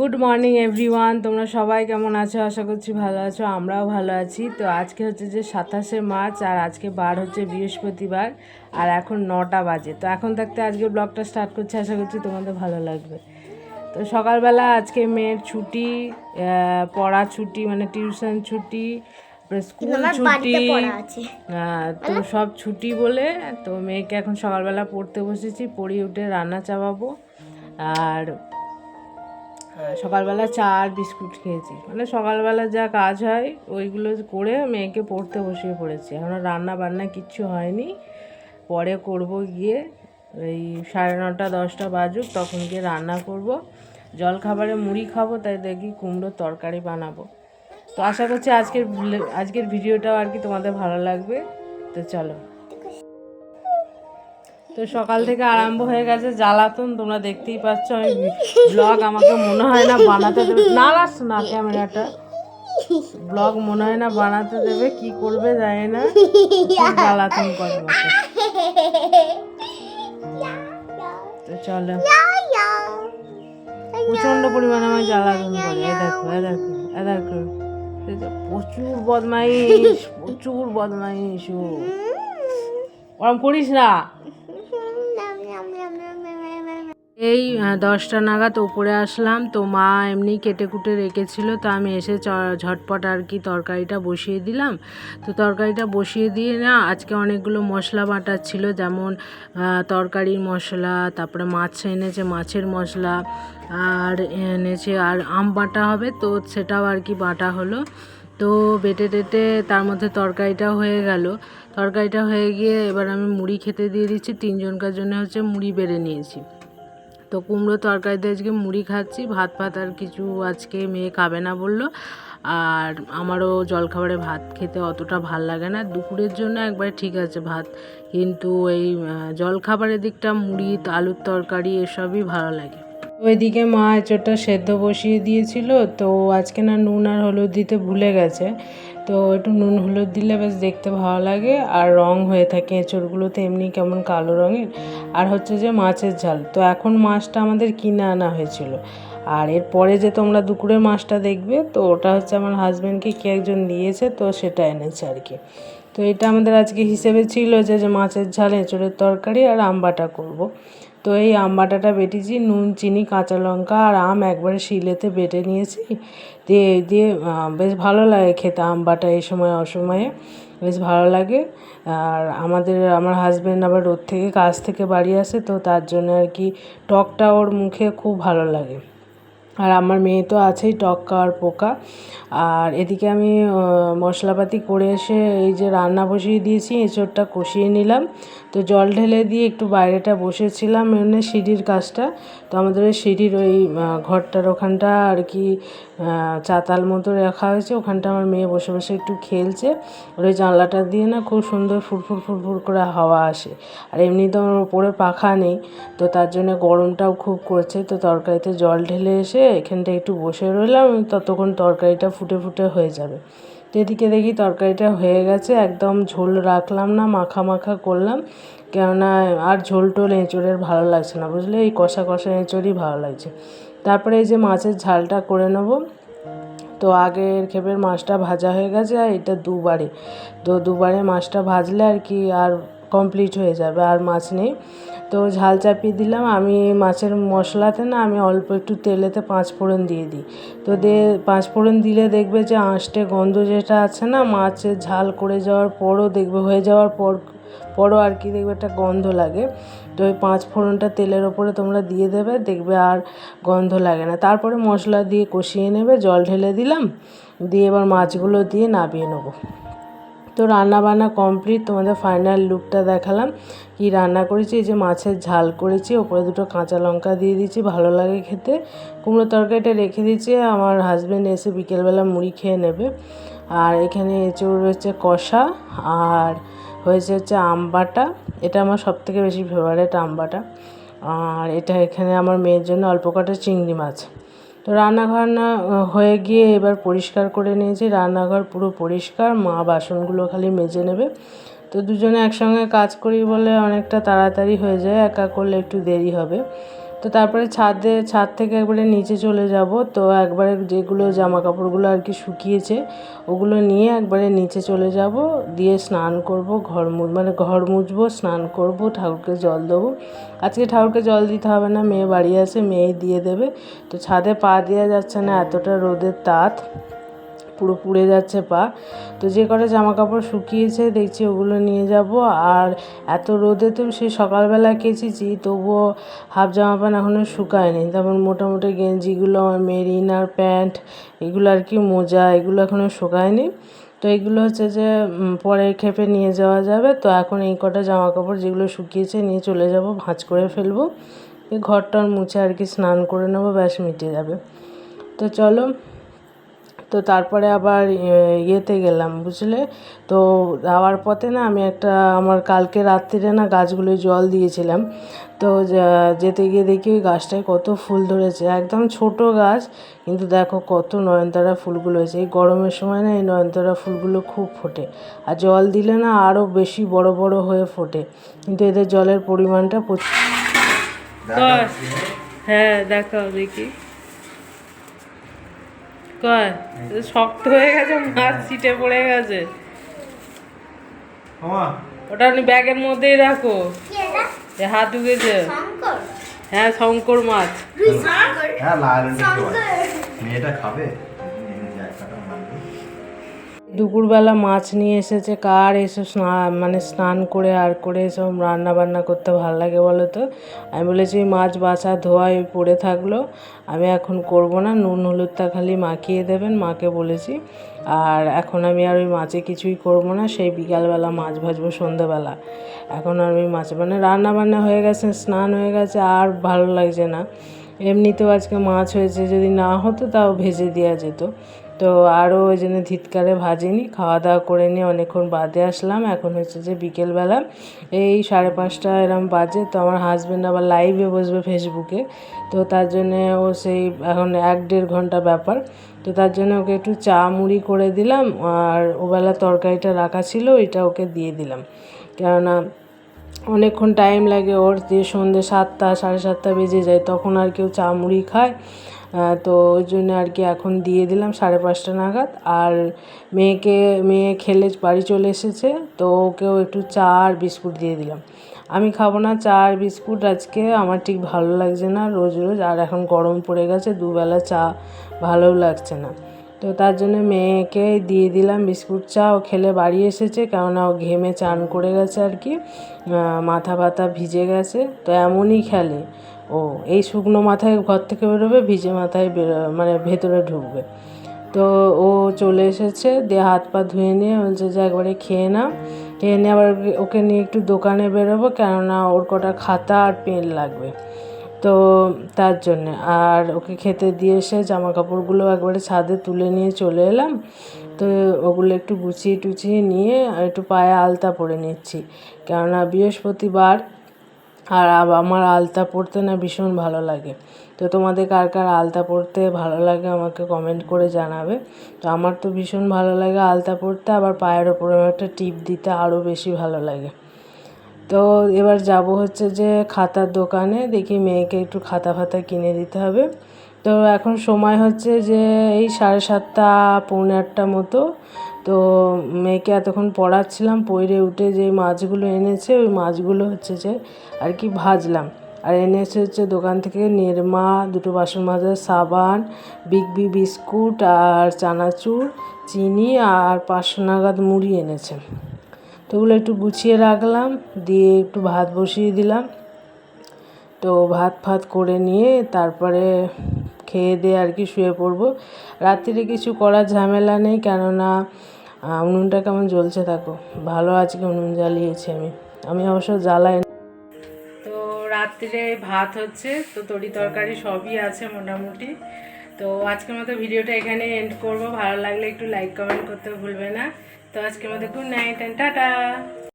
Good morning everyone, তোমরা সবাই কেমন আছো? আশা করছি ভালো আছো, আমরাও ভালো আছি। তো আজকে হচ্ছে যে 27শে মার্চ আর আজকে বার হচ্ছে বৃহস্পতিবার আর এখন 9টা বাজে। তো এখন থাকতে আজকে ব্লগটা স্টার্ট করছি, আশা করছি তোমাদের ভালো লাগবে। তো সকালবেলা আজকে মেয়ের ছুটি, পড়া ছুটি মানে টিউশন ছুটি, স্কুল ছুটি, তো সব ছুটি বলে তো মেয়েকে এখন সকালবেলা পড়তে বসেছি, পড়িয়ে উঠে রান্না চাপাবো। আর সকালবেলা চা আর বিস্কুট খেয়েছি, মানে সকালবেলা যা কাজ হয় ওইগুলো করে মেয়েকে পড়তে বসিয়ে পড়েছি। এখনও রান্না বান্না কিচ্ছু হয়নি, পরে করব গিয়ে। এই 9:30 10টা বাজুক, তখন গিয়ে রান্না করব। জলখাবারে মুড়ি খাবো, তাই দেখি কুমড়োর তরকারি বানাবো। তো আশা করছি আজকের ভিডিওটাও আর কি তোমাদের ভালো লাগবে। তো চলো। তো সকাল থেকে আরম্ভ হয়ে গেছে জ্বালাতন, তোমরা দেখতেই পাচ্ছ। আমি ব্লগ আমাকে মনে হয় না বানাতে দেবে, না আসছো না ক্যামেরাটা, ব্লগ মনে হয় না বানাতে দেবে, কি করবে জানি না, জ্বালাতন করে আমাকে। তো চলো, প্রচন্ড পরিমাণে আমায় জ্বালাতন করে। এ দেখো এ দেখো এ দেখো, প্রচুর বদমাইশ, প্রচুর বদমাইশ। ওরম করিস না। এই 10টা নাগাদ ওপরে আসলাম, তো মা এমনি কেটে কুটে রেখেছিল, তো আমি এসে ঝটপট আর কি তরকারিটা বসিয়ে দিলাম। তো তরকারিটা বসিয়ে দিয়ে না, আজকে অনেকগুলো মশলা বাটার ছিল, যেমন তরকারির মশলা, তারপরে মাছ এনেছে মাছের মশলা, আর এনেছে আর আম বাটা হবে, তো সেটাও আর কি বাটা হলো। তো বেটে টেটে তার মধ্যে তরকারিটা হয়ে গেল। তরকারিটা হয়ে গিয়ে এবার আমি মুড়ি খেতে দিয়ে দিচ্ছি, 3জনকার জন্য হচ্ছে মুড়ি বেড়ে নিয়েছি। তো কুমড়ো তরকারিতে আজকে মুড়ি খাচ্ছি, ভাত আর কিছু আজকে মেয়ে খাবে না বললো। আর আমারও জলখাবারে ভাত খেতে অতটা ভাল লাগে না, দুপুরের জন্য একবার ঠিক আছে ভাত, কিন্তু এই জলখাবারের দিকটা মুড়ি আলুর তরকারি এসবই ভালো লাগে। ওইদিকে মা এঁচোড়টা সেদ্ধ বসিয়ে দিয়েছিল, তো আজকে না নুন আর হলুদ দিতে ভুলে গেছে। তো একটু নুন হলুদ দিলে বেশ দেখতে ভালো লাগে, আর রং হয়ে থাকে এঁচোড়গুলোতে এমনি কেমন কালো রঙের। আর হচ্ছে যে মাছের ঝাল, তো এখন মাছটা আমাদের কিনে আনা হয়েছিল। আর এরপরে যে তোমরা দুপুরের মাছটা দেখবে, তো ওটা হচ্ছে আমার হাজব্যান্ডকে কে একজন দিয়েছে, তো সেটা এনেছে আর কি। তো এটা আমাদের আজকে হিসেবে ছিল যে মাছের ঝাল, এঁচোড়ের তরকারি আর আম বাটা করবো। তো এই আম বাটাটা বেটেছি, নুন চিনি কাঁচা লঙ্কা আর আম একবারে শিলেতে বেটে নিয়েছি, দিয়ে দিয়ে বেশ ভালো লাগে খেতে আম বাটা এই সময় অসময়ে, বেশ ভালো লাগে। আর আমার হাজব্যান্ড আবার রোদ থেকে কাজ থেকে বাড়ি আসে, তো তার জন্য আর কি টকটা ওর মুখে খুব ভালো লাগে। আর আমার মেয়ে তো আছেই টক খাওয়ার পোকা। আর এদিকে আমি মশলাপাতি করে এসে এই যে রান্না বসিয়ে দিয়েছি, এঁচোড়টা কষিয়ে নিলাম। তো জল ঢেলে দিয়ে একটু বাইরেটা বসেছিলাম, এমনি সিঁড়ির কাজটা। তো আমাদের ওই সিঁড়ির ওই ঘরটার ওখানটা আর কি চাতাল মতো রাখা হয়েছে, ওখানটা আমার মেয়ে বসে বসে একটু খেলছে। ওর ওই জানলাটা দিয়ে না খুব সুন্দর ফুরফুর ফুরফুর করে হাওয়া আসে। আর এমনি তো আমার ওপরে পাখা নেই, তো তার জন্য গরমটাও খুব করছে। তো তরকারিতে জল ঢেলে এসে এখানটা একটু বসে রইলাম, ততক্ষণ তরকারিটা ফুটে ফুটে হয়ে যাবে। তো এদিকে দেখি তরকারিটা হয়ে গেছে, একদম ঝোল রাখলাম না, মাখা মাখা করলাম, কেননা আর ঝোল টোল এঁচোড়ের ভালো লাগছে না, বুঝলে, এই কষা কষা এঁচোড়ই ভালো লাগছে। তারপরে এই যে মাছের ঝালটা করে নেব। তো আগের ক্ষেপের মাছটা ভাজা হয়ে গেছে, আর এটা দুবারে মাছটা ভাজলে আর কি আর কমপ্লিট হয়ে যাবে, আর মাছ নেই। তো ঝাল চাপিয়ে দিলাম। আমি মাছের মশলাতে না আমি অল্প একটু তেলেতে 5 ফোড়ন দিয়ে দিই। তো 5 ফোড়ন দিলে দেখবে যে আঁশটে গন্ধ যেটা আছে না, মাছের ঝাল করে যাওয়ার পরও দেখবে, হয়ে যাওয়ার পরও আর কি দেখবে একটা গন্ধ লাগে। তো ওই 5 ফোড়নটা তেলের ওপরে তোমরা দিয়ে দেবে, দেখবে আর গন্ধ লাগে না। তারপরে মশলা দিয়ে কষিয়ে নেবে, জল ঢেলে দিলাম, দিয়ে এবার মাছগুলো দিয়ে নামিয়ে নেবো। তো রান্না বান্না কমপ্লিট, তোমাদের ফাইনাল লুকটা দেখালাম কি রান্না করেছি। এই যে মাছের ঝাল করেছি, ওপরে 2টো কাঁচা লঙ্কা দিয়ে দিয়েছি, ভালো লাগে খেতে। কুমড়ো তরকারিটা রেখে দিয়েছি, আমার হাজব্যান্ড এসে বিকেলবেলা মুড়ি খেয়ে নেবে। আর এখানে এঁচোড় রয়েছে কষা, আর হয়েছে হচ্ছে আম বাটা, এটা আমার সবথেকে বেশি ফেভারিট আম বাটা। আর এটা এখানে আমার মেয়ের জন্য অল্প কটা চিংড়ি মাছ। তো রান্নাঘর না হয়ে গিয়ে এবার পরিষ্কার করে নিয়েছি, রান্নাঘর পুরো পরিষ্কার, মা বাসনগুলো খালি মেজে নেবে। তো দুজনে একসঙ্গে কাজ করি বলে অনেকটা তাড়াতাড়ি হয়ে যায়, একা করলে একটু দেরি হবে। তো তারপরে ছাদ থেকে একবারে নিচে চলে যাব। তো একবারে যেগুলো জামা কাপড়গুলো আর কি শুকিয়েছে ওগুলো নিয়ে একবারে নিচে চলে যাব, দিয়ে স্নান করব, ঘর মুছবো, স্নান করব, ঠাকুরকে জল দেবো। আজকে ঠাকুরকে জল দিতে হবে না, মেয়ে বাড়ি আছে, মেয়েই দিয়ে দেবে। তো ছাদে পা দেওয়া যাচ্ছে না, এতটা রোদের তাত, পুরো পুড়ে যাচ্ছে পা। তো যে কটা জামা কাপড় শুকিয়েছে দেখছি ওগুলো নিয়ে যাব। আর এত রোদে তো সেই সকালবেলা কেচেছি, তবুও হাফ জামা প্যান্ট এখনও শুকায়নি। তারপর মোটামুটি গেঞ্জিগুলো, আমার মেয়ের ইনার প্যান্ট, এগুলো আর কি, মোজা, এগুলো এখনও শুকায়নি। তো এগুলো হচ্ছে যে পরে খেপে নিয়ে যাওয়া যাবে। তো এখন এই কটা জামা কাপড় যেগুলো শুকিয়েছে নিয়ে চলে যাব, ভাঁজ করে ফেলবো, এই ঘরটার মুছে আর কি স্নান করে নেবো, ব্যাস মিটে যাবে। তো চলো, তো তারপরে আবার ইয়েতে গেলাম, বুঝলে। তো যাওয়ার পথে না আমি আমার কালকে রাত্রিরে না গাছগুলোয় জল দিয়েছিলাম। তো যেতে গিয়ে দেখি ওই গাছটায় কত ফুল ধরেছে, একদম ছোট গাছ, কিন্তু দেখো কত নয়নতারা ফুলগুলো হয়েছে। এই গরমের সময় না এই নয়নতারা ফুলগুলো খুব ফোটে, আর জল দিলে না আরও বেশি বড় বড় হয়ে ফোটে, কিন্তু এদের জলের পরিমাণটা প্রচুর। হ্যাঁ দেখাও দেখি, কয় শক্ত হয়ে গেছে, মাছ ছিটে পড়ে গেছে। ওটা আপনি ব্যাগের মধ্যেই রাখো, হাত ঢুকেছে। হ্যাঁ শঙ্কর মাছ। মেয়েটা খাবে। দুপুরবেলা মাছ নিয়ে এসেছে, কার এসব স্নান করে আর করে এসব রান্না বান্না করতে ভালো লাগে বলো তো। আমি বলেছি মাছ বাছা ধোয়াই পড়ে থাকলো, আমি এখন করব না, নুন হলুদটা খালি মাখিয়ে দেবেন, মাকে বলেছি। আর এখন আমি আর ওই মাছে কিছুই করব না, সেই বিকালবেলা মাছ ভাজবো সন্ধ্যাবেলা। এখন আর ওই মাছ রান্না বান্না হয়ে গেছে, স্নান হয়ে গেছে, আর ভালো লাগছে না। এমনিতেও আজকে মাছ হয়েছে, যদি না হতো তাও ভেজে দেওয়া যেত। তো আরও ওই জন্য ধিৎকারে ভাজিনি, খাওয়া দাওয়া করে নিয়ে অনেকক্ষণ বাদে আসলাম। এখন হচ্ছে যে বিকেলবেলা এই 5:30 এরম বাজে। তো আমার হাজব্যান্ড আবার লাইভে বসবে ফেসবুকে, তো তার জন্যে ও সেই এখন 1-1.5 ঘন্টা ব্যাপার। তো তার জন্য ওকে একটু চা মুড়ি করে দিলাম, আর ওবেলা তরকারিটা রাখা ছিল ওইটা ওকে দিয়ে দিলাম, কেননা অনেকক্ষণ টাইম লাগে ওর, দিয়ে সন্ধ্যে 7টা 7:30 বেজে যায়, তখন আর কেউ চা মুড়ি খায়। তো ওই জন্য আর কি এখন দিয়ে দিলাম 5:30 নাগাদ। আর মেয়ে খেলে বাড়ি চলে এসেছে, তো ওকেও একটু চা আর বিস্কুট দিয়ে দিলাম। আমি খাবো না চা আর বিস্কুট, আজকে আমার ঠিক ভালো লাগছে না রোজ রোজ, আর এখন গরম পড়ে গেছে, দুবেলা চা ভালোও লাগছে না। তো তার জন্য মেয়েকে দিয়ে দিলাম বিস্কুট চা, ও খেলে বাড়ি এসেছে, কেননা ও ঘেমে চান করে গেছে আর কি, মাথা ব্যথা ভিজে গেছে। তো এমনই খেলে ও, এই শুকনো মাথায় ঘর থেকে বেরোবে, ভিজে মাথায় ভেতরে ঢুকবে। তো ও চলে এসেছে, দিয়ে হাত পা ধুয়ে নিয়ে বলছে যে একবারে খেয়ে নাও, খেয়ে নিয়ে আবার ওকে নিয়ে একটু দোকানে বেরোবো, কেননা ওর কটা খাতা আর পেন লাগবে। তো তার জন্যে আর ওকে খেতে দিয়ে এসে জামা কাপড়গুলো একবারে ছাদে তুলে নিয়ে চলে এলাম। তো ওগুলো একটু গুছিয়ে টুছিয়ে নিয়ে একটু পায়ে আলতা পরে নিচ্ছি, কেননা বৃহস্পতিবার, আর আমার আলতা পরতে না ভীষণ ভালো লাগে। তো তোমাদের কার কার আলতা পরতে ভালো লাগে আমাকে কমেন্ট করে জানাবে। তো আমার তো ভীষণ ভালো লাগে আলতা পরতে, আবার পায়ের ওপরে একটা টিপ দিতে আরও বেশি ভালো লাগে। তো এবার যাব হচ্ছে যে খাতার দোকানে, দেখি মেয়েকে একটু খাতা ফাতা কিনে দিতে হবে। তো এখন সময় হচ্ছে যে এই 7:30 পৌনে 8টা মতো। তো মেয়েকে এতক্ষণ পড়াচ্ছিলাম, পড়ে উঠে যে মাছগুলো এনেছে ওই মাছগুলো হচ্ছে যে আর কি ভাজলাম। আর এনেছে হচ্ছে দোকান থেকে নিরমা, 2টো বাসন মাজার সাবান, বিগ বি বিস্কুট আর চানাচুর, চিনি আর 500 নাগাদ মুড়ি এনেছে। তো ওগুলো একটু গুছিয়ে রাখলাম, দিয়ে একটু ভাত বসিয়ে দিলাম। তো ভাত করে নিয়ে তারপরে খেয়ে দিয়ে আর কি শুয়ে পড়বো। রাত্রিরে কিছু করার ঝামেলা নেই, কেননা উনুনটা কেমন জ্বলছে থাকো, ভালো আজকে উনুন জ্বালিয়েছি আমি অবশ্য জ্বালাই। তো রাত্রিরে ভাত হচ্ছে, তো তরি তরকারি সবই আছে মোটামুটি। তো আজকের মতো ভিডিওটা এখানে এন্ড করব, ভালো লাগলে একটু লাইক কমেন্ট করতে ভুলবে না। তো আজকের মতো গুড নাইট এন্ড টাটা।